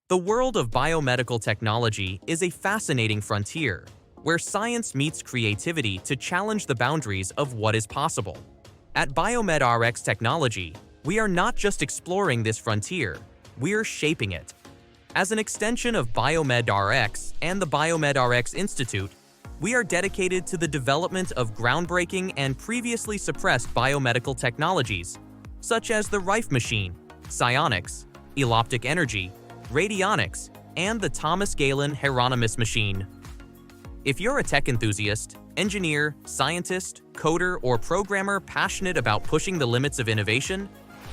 The world of biomedical technology is a fascinating frontier, where science meets creativity to challenge the boundaries of what is possible. At BiomedRx Technology, we are not just exploring this frontier, we're shaping it. As an extension of BiomedRx and the BiomedRx Institute, we are dedicated to the development of groundbreaking and previously suppressed biomedical technologies, such as the Rife machine, psionics, eloptic energy, radionics, and the Thomas Galen Hieronymus machine. If you're a tech enthusiast, engineer, scientist, coder, or programmer passionate about pushing the limits of innovation,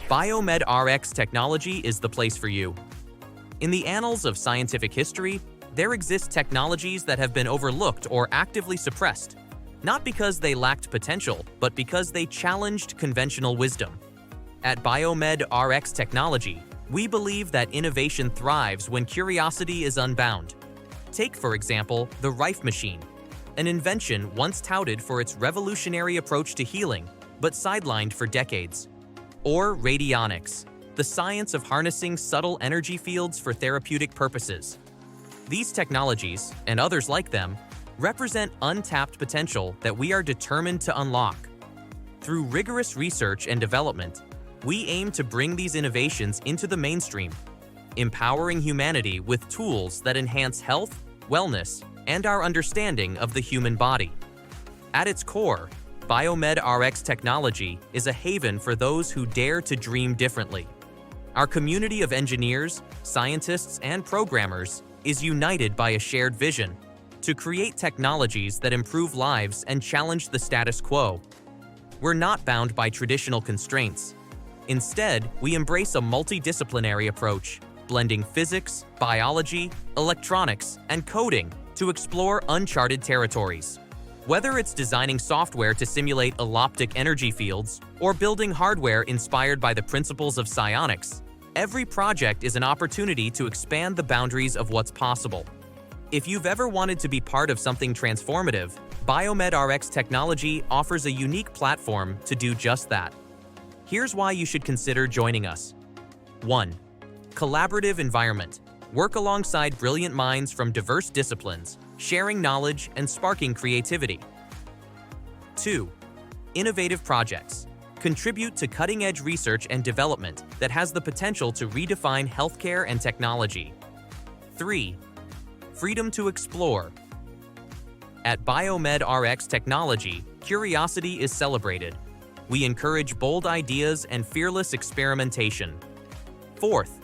BiomedRx Technology is the place for you. In the annals of scientific history, there exist technologies that have been overlooked or actively suppressed, not because they lacked potential, but because they challenged conventional wisdom. At BiomedRx Technology, we believe that innovation thrives when curiosity is unbound. Take, for example, the Rife machine, an invention once touted for its revolutionary approach to healing, but sidelined for decades. Or radionics, the science of harnessing subtle energy fields for therapeutic purposes. These technologies, and others like them, represent untapped potential that we are determined to unlock. Through rigorous research and development, we aim to bring these innovations into the mainstream, empowering humanity with tools that enhance health, wellness, and our understanding of the human body. At its core, BiomedRx Technology is a haven for those who dare to dream differently. Our community of engineers, scientists, and programmers is united by a shared vision to create technologies that improve lives and challenge the status quo. We're not bound by traditional constraints. Instead, we embrace a multidisciplinary approach, blending physics, biology, electronics, and coding to explore uncharted territories. Whether it's designing software to simulate eloptic energy fields or building hardware inspired by the principles of psionics, every project is an opportunity to expand the boundaries of what's possible. If you've ever wanted to be part of something transformative, BiomedRx Technology offers a unique platform to do just that. Here's why you should consider joining us. 1. Collaborative environment. Work alongside brilliant minds from diverse disciplines, sharing knowledge and sparking creativity. 2. Innovative projects. Contribute to cutting-edge research and development that has the potential to redefine healthcare and technology. 3. Freedom to explore. At BiomedRx Technology, curiosity is celebrated. We encourage bold ideas and fearless experimentation. 4th,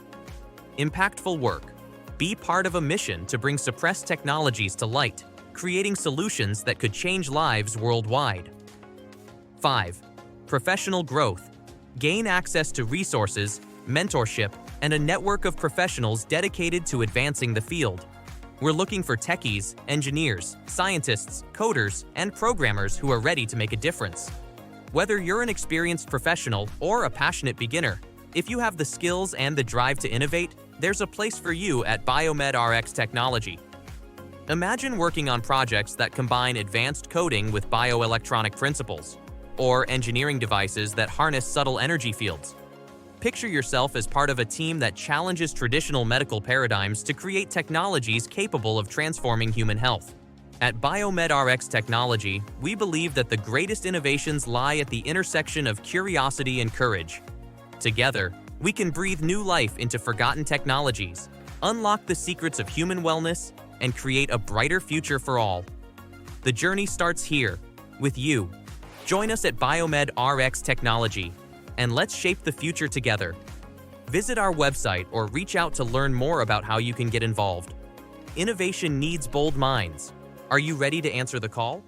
impactful work. Be part of a mission to bring suppressed technologies to light, creating solutions that could change lives worldwide. 5. Professional growth. Gain access to resources, mentorship, and a network of professionals dedicated to advancing the field. We're looking for techies, engineers, scientists, coders, and programmers who are ready to make a difference. Whether you're an experienced professional or a passionate beginner, if you have the skills and the drive to innovate, there's a place for you at BiomedRx Technology. Imagine working on projects that combine advanced coding with bioelectronic principles, or engineering devices that harness subtle energy fields. Picture yourself as part of a team that challenges traditional medical paradigms to create technologies capable of transforming human health. At BiomedRx Technology, we believe that the greatest innovations lie at the intersection of curiosity and courage. Together, we can breathe new life into forgotten technologies, unlock the secrets of human wellness, and create a brighter future for all. The journey starts here, with you. Join us at BiomedRx Technology, and let's shape the future together. Visit our website or reach out to learn more about how you can get involved. Innovation needs bold minds. Are you ready to answer the call?